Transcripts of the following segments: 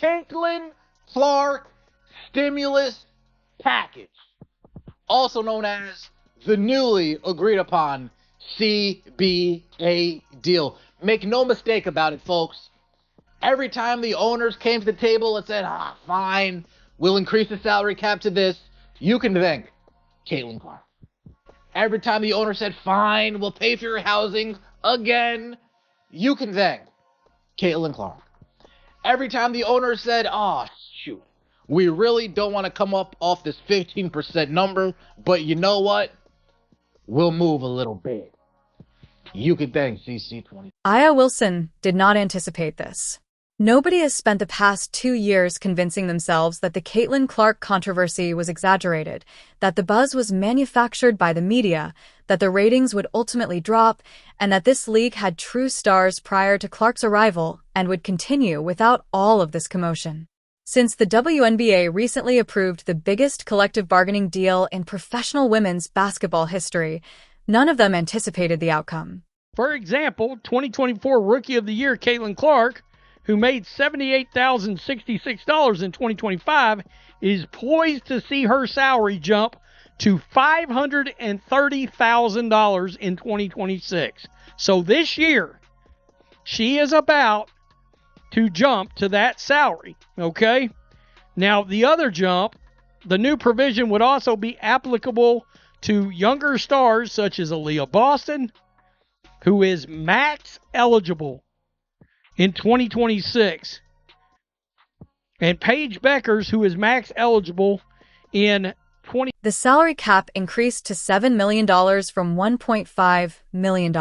Caitlin Clark stimulus package, also known as the newly agreed upon CBA deal. Make no mistake about it, folks. Every time the owners came to the table and said, fine, we'll increase the salary cap to this, you can thank Caitlin Clark. Every time the owner said, fine, we'll pay for your housing again, you can thank Caitlin Clark. Every time the owner said, shoot, we really don't want to come up off this 15% number, but you know what? We'll move a little bit. You can thank CC20. Aya Wilson did not anticipate this. Nobody has spent the past 2 years convincing themselves that the Caitlin Clark controversy was exaggerated, that the buzz was manufactured by the media, that the ratings would ultimately drop, and that this league had true stars prior to Clark's arrival and would continue without all of this commotion. Since the WNBA recently approved the biggest collective bargaining deal in professional women's basketball history, none of them anticipated the outcome. For example, 2024 Rookie of the Year Caitlin Clark, who made $78,066 in 2025, is poised to see her salary jump to $530,000 in 2026. So this year, she is about to jump to that salary, okay? Now, the other jump, the new provision would also be applicable to younger stars such as Aaliyah Boston, who is max eligible in 2026, and Paige Beckers, who is max eligible in 20. The salary cap increased to $7 million from $1.5 million.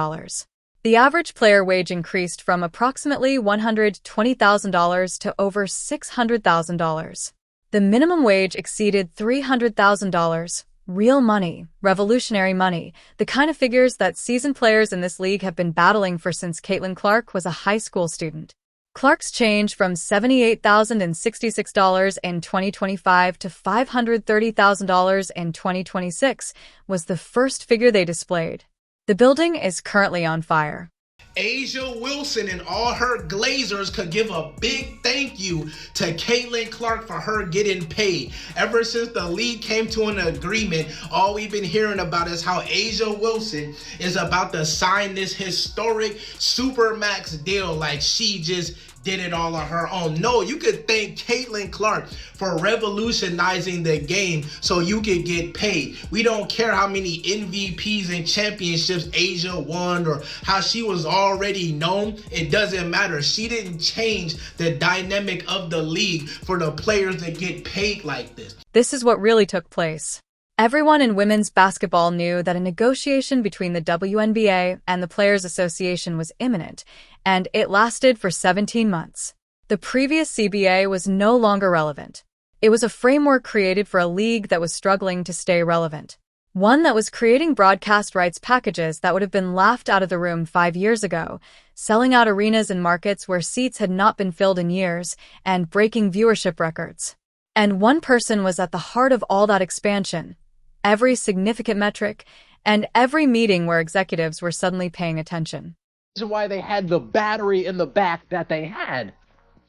The average player wage increased from approximately $120,000 to over $600,000. The minimum wage exceeded $300,000. Real money, revolutionary money, the kind of figures that seasoned players in this league have been battling for since Caitlin Clark was a high school student. Clark's change from $78,066 in 2025 to $530,000 in 2026 was the first figure they displayed. The building is currently on fire. A'ja Wilson and all her Glazers could give a big thank you to Caitlin Clark for her getting paid. Ever since the league came to an agreement, all we've been hearing about is how A'ja Wilson is about to sign this historic Supermax deal like she just did it all on her own. No, you could thank Caitlin Clark for revolutionizing the game so you could get paid. We don't care how many MVPs and championships A'ja won or how she was already known. It doesn't matter. She didn't change the dynamic of the league for the players that get paid like this. This is what really took place. Everyone in women's basketball knew that a negotiation between the WNBA and the Players Association was imminent, and it lasted for 17 months. The previous CBA was no longer relevant. It was a framework created for a league that was struggling to stay relevant. One that was creating broadcast rights packages that would have been laughed out of the room 5 years ago, selling out arenas in markets where seats had not been filled in years, and breaking viewership records. And one person was at the heart of all that expansion. Every significant metric, and every meeting where executives were suddenly paying attention. The reason why they had the battery in the back that they had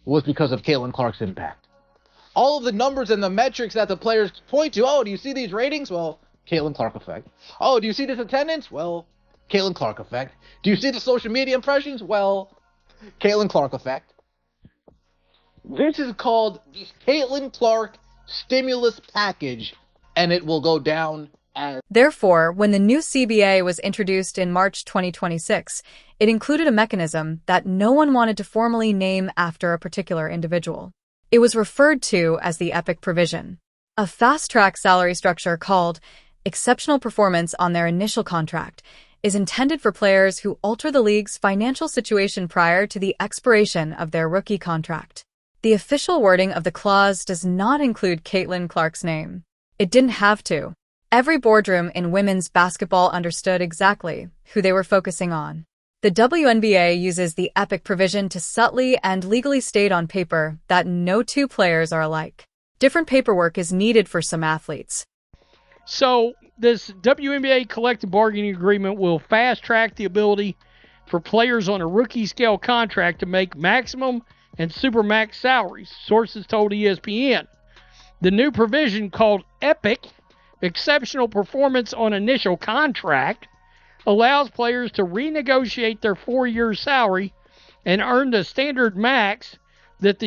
was because of Caitlin Clark's impact. All of the numbers and the metrics that the players point to, do you see these ratings? Well, Caitlin Clark effect. Do you see this attendance? Well, Caitlin Clark effect. Do you see the social media impressions? Well, Caitlin Clark effect. This is called the Caitlin Clark stimulus package, and it will go down as... Therefore, when the new CBA was introduced in March 2026, it included a mechanism that no one wanted to formally name after a particular individual. It was referred to as the EPIC provision, a fast-track salary structure called exceptional performance on their initial contract, is intended for players who alter the league's financial situation prior to the expiration of their rookie contract. The official wording of the clause does not include Caitlin Clark's name. It didn't have to. Every boardroom in women's basketball understood exactly who they were focusing on. The WNBA uses the EPIC provision to subtly and legally state on paper that no two players are alike. Different paperwork is needed for some athletes. So this WNBA collective bargaining agreement will fast-track the ability for players on a rookie-scale contract to make maximum and supermax salaries, sources told ESPN. The new provision, called EPIC, Exceptional Performance on Initial Contract, allows players to renegotiate their 4-year salary and earn the standard max that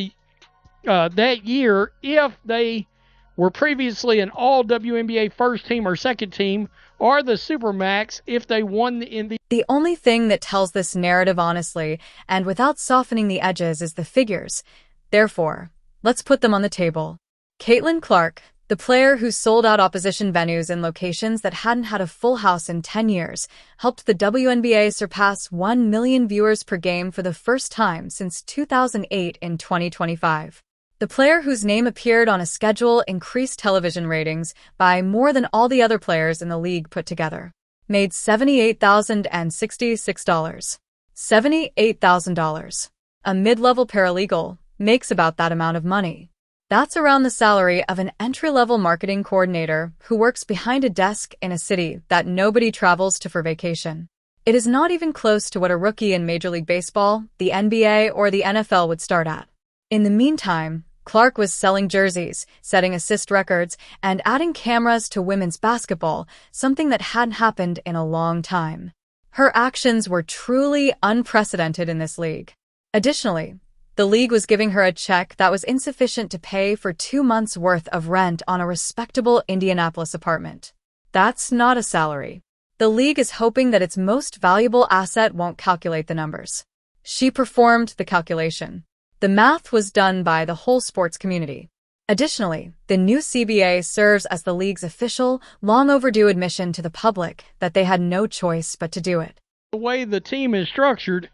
year if they were previously an all WNBA first team or second team, or the supermax if they won in the... The only thing that tells this narrative honestly and without softening the edges is the figures. Therefore, let's put them on the table. Caitlin Clark, the player who sold out opposition venues in locations that hadn't had a full house in 10 years, helped the WNBA surpass 1 million viewers per game for the first time since 2008 in 2025. The player whose name appeared on a schedule increased television ratings by more than all the other players in the league put together. Made $78,066. $78,000. A mid-level paralegal makes about that amount of money. That's around the salary of an entry-level marketing coordinator who works behind a desk in a city that nobody travels to for vacation. It is not even close to what a rookie in Major League Baseball, the NBA, or the NFL would start at. In the meantime, Clark was selling jerseys, setting assist records, and adding cameras to women's basketball, something that hadn't happened in a long time. Her actions were truly unprecedented in this league. Additionally, the league was giving her a check that was insufficient to pay for 2 months' worth of rent on a respectable Indianapolis apartment. That's not a salary. The league is hoping that its most valuable asset won't calculate the numbers. She performed the calculation. The math was done by the whole sports community. Additionally, the new CBA serves as the league's official, long-overdue admission to the public that they had no choice but to do it. The way the team is structured,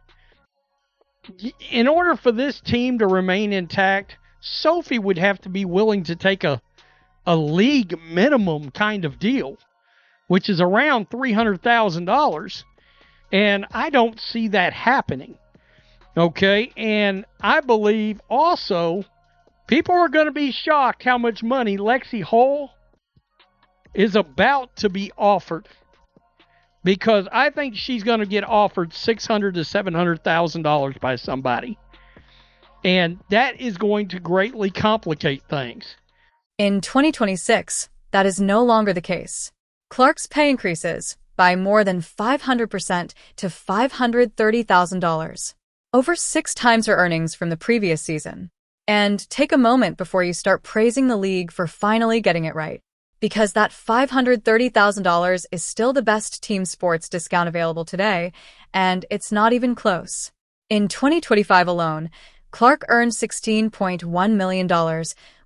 in order for this team to remain intact, Sophie would have to be willing to take a league minimum kind of deal, which is around $300,000. And I don't see that happening. Okay, and I believe also people are going to be shocked how much money Lexi Hull is about to be offered, because I think she's going to get offered $600,000 to $700,000 by somebody, and that is going to greatly complicate things. In 2026, that is no longer the case. Clark's pay increases by more than 500% to $530,000. Over 6 times her earnings from the previous season. And take a moment before you start praising the league for finally getting it right, because that $530,000 is still the best team sports discount available today, and it's not even close. In 2025 alone, Clark earned $16.1 million,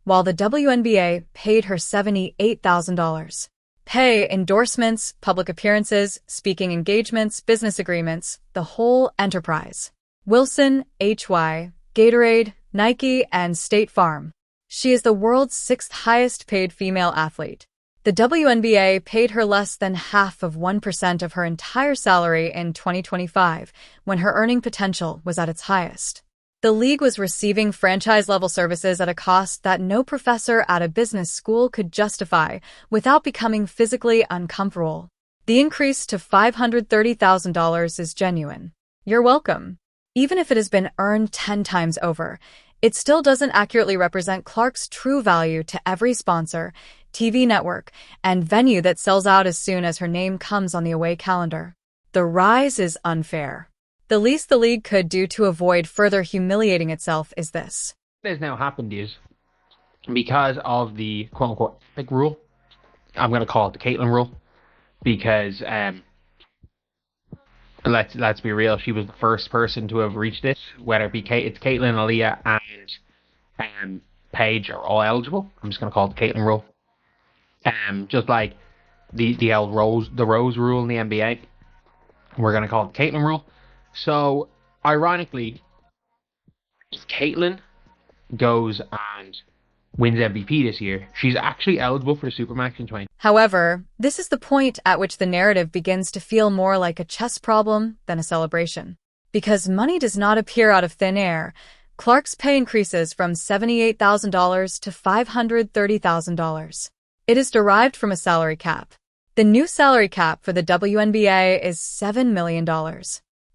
while the WNBA paid her $78,000. Pay, endorsements, public appearances, speaking engagements, business agreements, the whole enterprise. Wilson, HY, Gatorade, Nike, and State Farm. She is the world's 6th highest paid female athlete. The WNBA paid her less than half of 1% of her entire salary in 2025, when her earning potential was at its highest. The league was receiving franchise-level services at a cost that no professor at a business school could justify without becoming physically uncomfortable. The increase to $530,000 is genuine. You're welcome. Even if it has been earned 10 times over, it still doesn't accurately represent Clark's true value to every sponsor, TV network, and venue that sells out as soon as her name comes on the away calendar. The rise is unfair. The least the league could do to avoid further humiliating itself is this. What has now happened is, because of the quote-unquote epic rule, I'm going to call it the Caitlin rule, because let's be real, she was the first person to have reached this. Whether it be it's Caitlin, Aaliyah, and Paige are all eligible. I'm just going to call it the Caitlin rule. Just like the old Rose rule in the NBA, we're going to call it the Caitlin rule. So, ironically, if Caitlin goes and wins MVP this year, she's actually eligible for the Supermax in 20. However, this is the point at which the narrative begins to feel more like a chess problem than a celebration. Because money does not appear out of thin air, Clark's pay increases from $78,000 to $530,000. It is derived from a salary cap. The new salary cap for the WNBA is $7 million.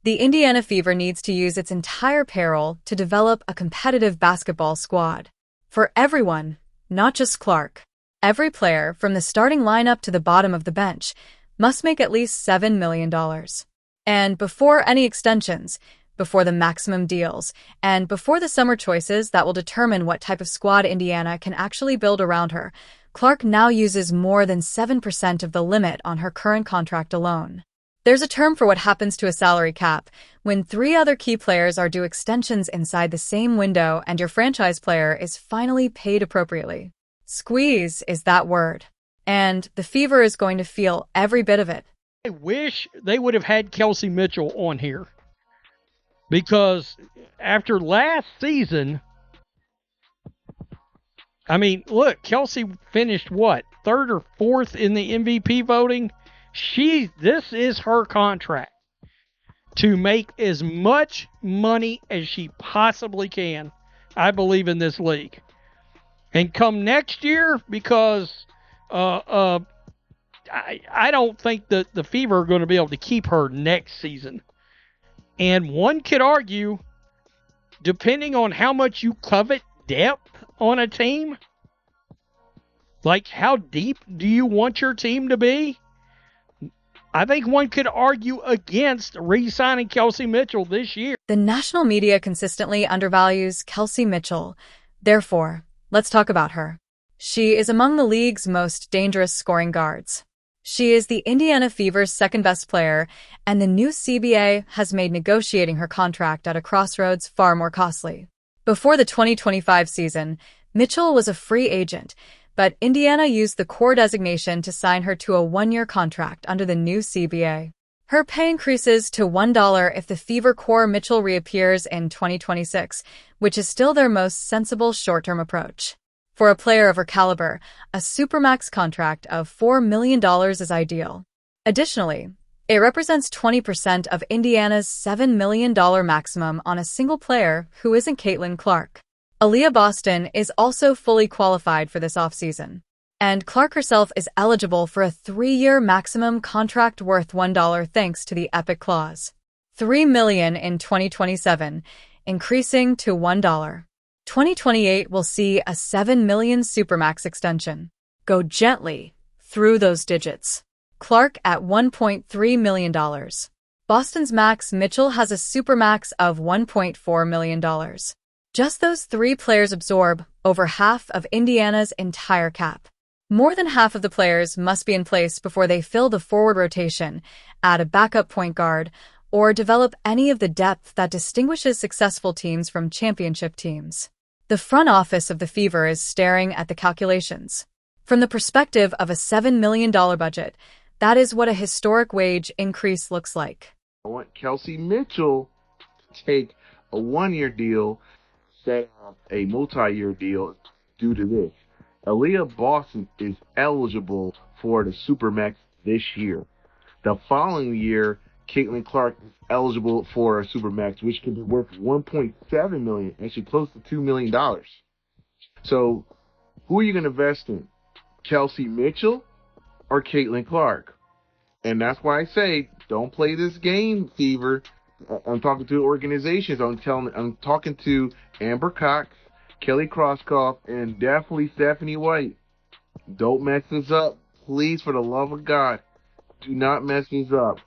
The Indiana Fever needs to use its entire payroll to develop a competitive basketball squad. For everyone, not just Clark. Every player, from the starting lineup to the bottom of the bench, must make at least $7 million. And before any extensions, before the maximum deals, and before the summer choices that will determine what type of squad Indiana can actually build around her, Clark now uses more than 7% of the limit on her current contract alone. There's a term for what happens to a salary cap when 3 other key players are due extensions inside the same window and your franchise player is finally paid appropriately. Squeeze is that word. And the Fever is going to feel every bit of it. I wish they would have had Kelsey Mitchell on here. Because after last season, I mean, look, Kelsey finished what? 3rd or 4th in the MVP voting? This is her contract to make as much money as she possibly can, I believe, in this league. And come next year, because I don't think that the Fever are going to be able to keep her next season. And one could argue, depending on how much you covet depth on a team, like how deep do you want your team to be? I think one could argue against re-signing Kelsey Mitchell this year. The national media consistently undervalues Kelsey Mitchell. Therefore, let's talk about her. She is among the league's most dangerous scoring guards. She is the Indiana Fever's second-best player, and the new CBA has made negotiating her contract at a crossroads far more costly. Before the 2025 season, Mitchell was a free agent, but Indiana used the core designation to sign her to a 1-year contract under the new CBA. Her pay increases to $1 if the Fever core Mitchell reappears in 2026, which is still their most sensible short-term approach. For a player of her caliber, a supermax contract of $4 million is ideal. Additionally, it represents 20% of Indiana's $7 million maximum on a single player who isn't Caitlin Clark. Aaliyah Boston is also fully qualified for this offseason, and Clark herself is eligible for a 3-year maximum contract worth $1 thanks to the Epic Clause. $3 million in 2027, increasing to $1. 2028 will see a $7 million Supermax extension. Go gently through those digits. Clark at $1.3 million. Boston's max, Mitchell has a Supermax of $1.4 million. Just those 3 players absorb over half of Indiana's entire cap. More than half of the players must be in place before they fill the forward rotation, add a backup point guard, or develop any of the depth that distinguishes successful teams from championship teams. The front office of the Fever is staring at the calculations. From the perspective of a $7 million budget, that is what a historic wage increase looks like. I want Kelsey Mitchell to take a 1-year deal, set up a multi-year deal due to this. Aaliyah Boston is eligible for the Supermax this year. The following year, Caitlin Clark is eligible for a Supermax, which can be worth $1.7 million, actually close to $2 million. So, who are you going to invest in? Kelsey Mitchell or Caitlin Clark? And that's why I say, don't play this game, Fever. I'm talking to organizations. I'm talking to Amber Cox, Kelly Crosskoff, and definitely Stephanie White. Don't mess this up. Please, for the love of God, do not mess this up.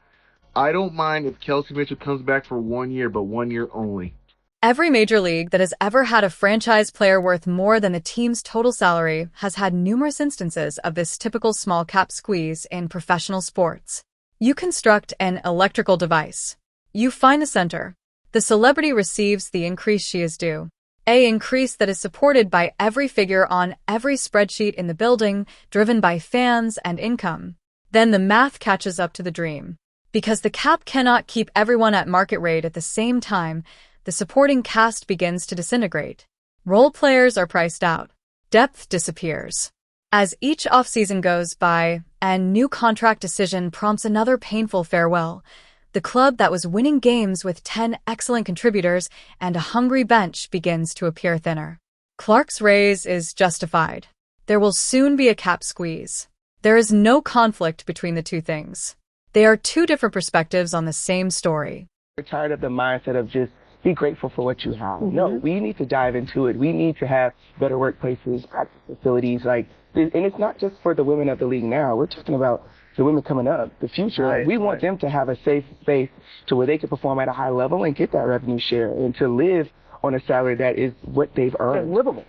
I don't mind if Kelsey Mitchell comes back for 1 year, but 1 year only. Every major league that has ever had a franchise player worth more than the team's total salary has had numerous instances of this typical small cap squeeze in professional sports. You construct an electrical device. You find the center. The celebrity receives the increase she is due. An increase that is supported by every figure on every spreadsheet in the building, driven by fans and income. Then the math catches up to the dream. Because the cap cannot keep everyone at market rate at the same time, the supporting cast begins to disintegrate. Role players are priced out. Depth disappears. As each offseason goes by, a new contract decision prompts another painful farewell. The club that was winning games with 10 excellent contributors and a hungry bench begins to appear thinner. Clark's raise is justified. There will soon be a cap squeeze. There is no conflict between the two things. They are two different perspectives on the same story. We're tired of the mindset of just be grateful for what you have. No, we need to dive into it. We need to have better workplaces, practice facilities, and it's not just for the women of the league now. We're talking about the women coming up, the future. Right, we want them to have a safe space to where they can perform at a high level and get that revenue share and to live on a salary that is what they've earned. That's livable.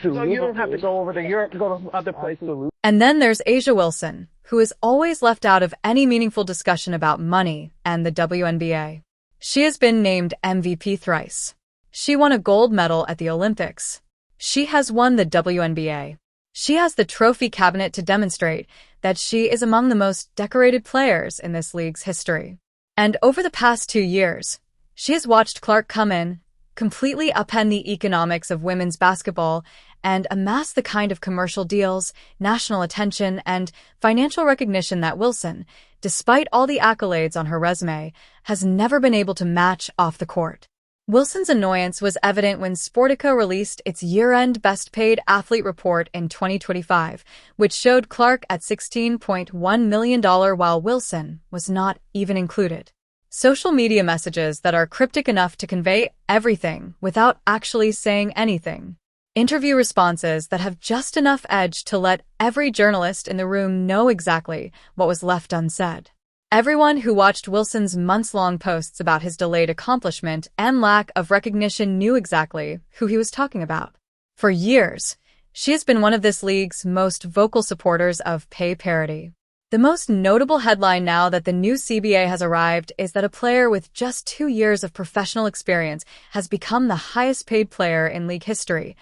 So you don't have to go over to Europe to go to other places. Absolutely. And then there's A'ja Wilson, who is always left out of any meaningful discussion about money and the WNBA. She has been named MVP thrice. She won a gold medal at the Olympics. She has won the WNBA. She has the trophy cabinet to demonstrate that she is among the most decorated players in this league's history. And over the past 2 years, she has watched Clark come in, completely upend the economics of women's basketball, and amass the kind of commercial deals, national attention, and financial recognition that Wilson, despite all the accolades on her resume, has never been able to match off the court. Wilson's annoyance was evident when Sportico released its year-end best-paid athlete report in 2025, which showed Clark at $16.1 million while Wilson was not even included. Social media messages that are cryptic enough to convey everything without actually saying anything. Interview responses that have just enough edge to let every journalist in the room know exactly what was left unsaid. Everyone who watched Wilson's months-long posts about his delayed accomplishment and lack of recognition knew exactly who he was talking about. For years, she has been one of this league's most vocal supporters of pay parity. The most notable headline now that the new CBA has arrived is that a player with just 2 years of professional experience has become the highest-paid player in league history,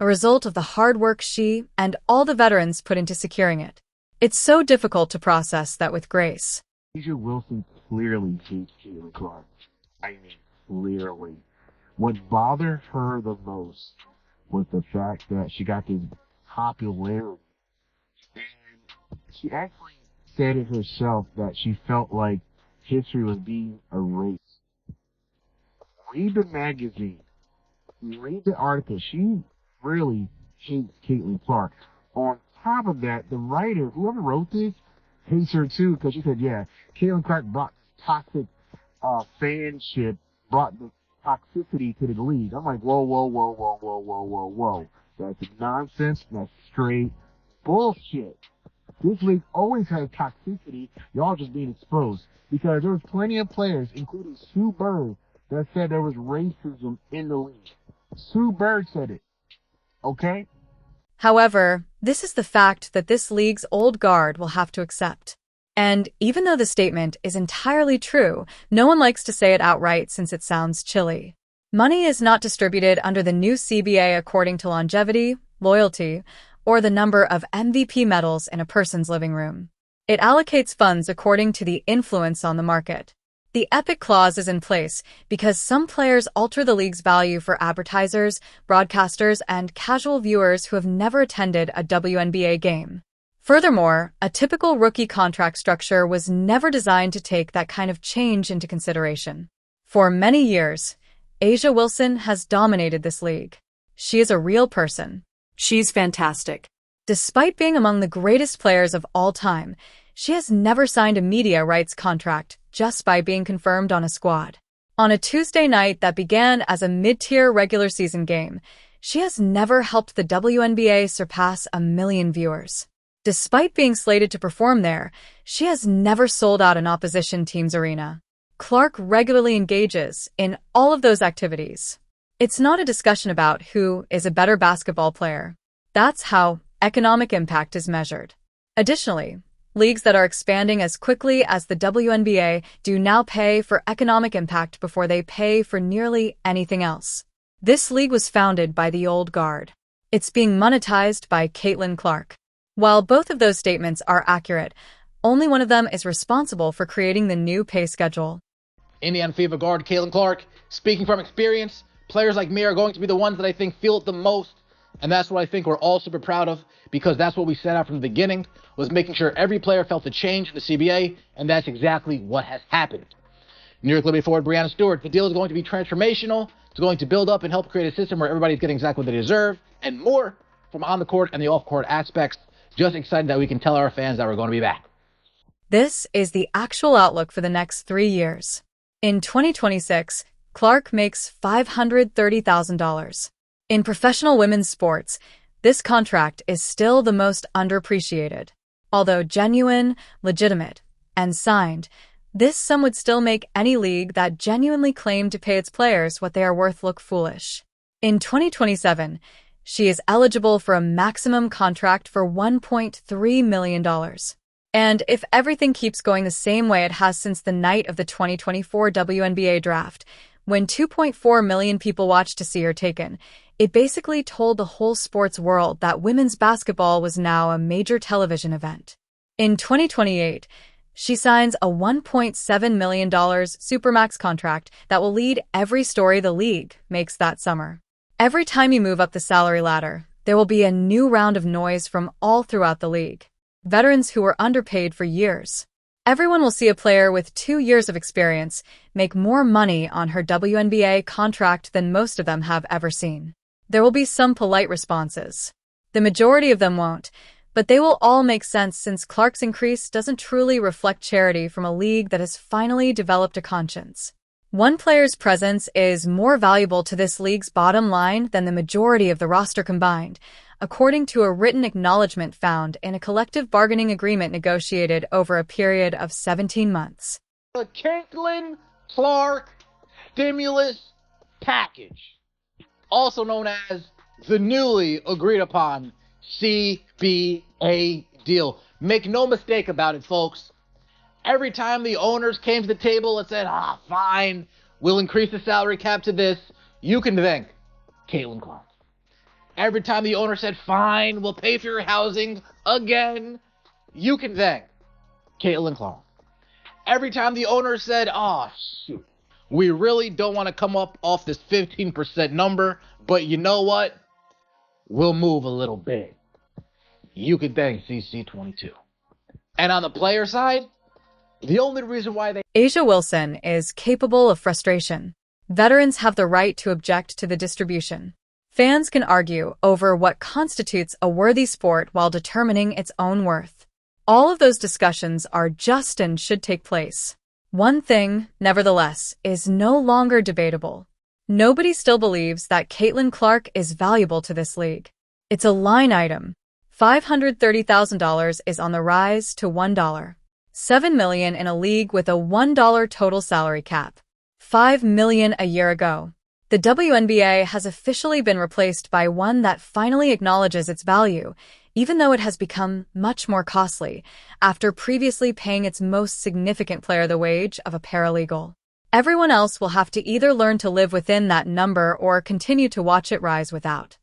a result of the hard work she and all the veterans put into securing it. It's so difficult to process that with grace. A'ja Wilson clearly hates Caitlin Clark. I mean, clearly. What bothered her the most was the fact that she got this popularity. And she actually said it herself that she felt like history was being erased. Read the magazine. Read the article. She really hates Caitlin Clark. On top of that, the writer, whoever wrote this, hates her too, because she said, yeah, Caitlin Clark brought toxic fanship, brought the toxicity to the league. I'm like, whoa. That's nonsense. That's straight bullshit. This league always has toxicity. Y'all just being exposed. Because there was plenty of players, including Sue Bird, that said there was racism in the league. Sue Bird said it. Okay? However, this is the fact that this league's old guard will have to accept. And even though the statement is entirely true, no one likes to say it outright since it sounds chilly. Money is not distributed under the new CBA according to longevity, loyalty, or the number of MVP medals in a person's living room. It allocates funds according to the influence on the market. The epic clause is in place because some players alter the league's value for advertisers, broadcasters, and casual viewers who have never attended a WNBA game. Furthermore, a typical rookie contract structure was never designed to take that kind of change into consideration. For many years, A'ja Wilson has dominated this league. She is a real person. She's fantastic. Despite being among the greatest players of all time, she has never signed a media rights contract just by being confirmed on a squad. On a Tuesday night that began as a mid-tier regular season game, she has never helped the WNBA surpass 1 million viewers. Despite being slated to perform there, she has never sold out an opposition team's arena. Clark regularly engages in all of those activities. It's not a discussion about who is a better basketball player. That's how economic impact is measured. Additionally, leagues that are expanding as quickly as the WNBA do now pay for economic impact before they pay for nearly anything else. This league was founded by the old guard. It's being monetized by Caitlin Clark. While both of those statements are accurate, only one of them is responsible for creating the new pay schedule. Indiana Fever guard Caitlin Clark, speaking from experience, players like me are going to be the ones that I think feel it the most. And that's what I think we're all super proud of, because that's what we set out from the beginning, was making sure every player felt the change in the CBA, and that's exactly what has happened. New York Liberty forward Breanna Stewart, the deal is going to be transformational. It's going to build up and help create a system where everybody's getting exactly what they deserve, and more from on the court and the off-court aspects. Just excited that we can tell our fans that we're going to be back. This is the actual outlook for the next 3 years. In 2026, Clark makes $530,000. In professional women's sports, this contract is still the most underappreciated. Although genuine, legitimate, and signed, this sum would still make any league that genuinely claimed to pay its players what they are worth look foolish. In 2027, she is eligible for a maximum contract for $1.3 million. And if everything keeps going the same way it has since the night of the 2024 WNBA draft, when 2.4 million people watched to see her taken, it basically told the whole sports world that women's basketball was now a major television event. In 2028, she signs a $1.7 million Supermax contract that will lead every story the league makes that summer. Every time you move up the salary ladder, there will be a new round of noise from all throughout the league. Veterans who were underpaid for years. Everyone will see a player with 2 years of experience make more money on her WNBA contract than most of them have ever seen. There will be some polite responses. The majority of them won't, but they will all make sense since Clark's increase doesn't truly reflect charity from a league that has finally developed a conscience. One player's presence is more valuable to this league's bottom line than the majority of the roster combined, according to a written acknowledgement found in a collective bargaining agreement negotiated over a period of 17 months. The Caitlin Clark stimulus package, also known as the newly agreed upon CBA deal. Make no mistake about it, folks. Every time the owners came to the table and said, fine, we'll increase the salary cap to this, you can thank Caitlin Clark. Every time the owner said, fine, we'll pay for your housing again, you can thank Caitlin Clark. Every time the owner said, shoot, we really don't want to come up off this 15% number, but you know what? We'll move a little bit. You can thank CC22. And on the player side, the only reason why A'ja Wilson is capable of frustration. Veterans have the right to object to the distribution. Fans can argue over what constitutes a worthy sport while determining its own worth. All of those discussions are just and should take place. One thing, nevertheless, is no longer debatable. Nobody still believes that Caitlin Clark is valuable to this league. It's a line item. $530,000 is on the rise to $1. $7 million in a league with a $1 total salary cap. $5 million a year ago. The WNBA has officially been replaced by one that finally acknowledges its value, even though it has become much more costly, after previously paying its most significant player the wage of a paralegal. Everyone else will have to either learn to live within that number or continue to watch it rise without.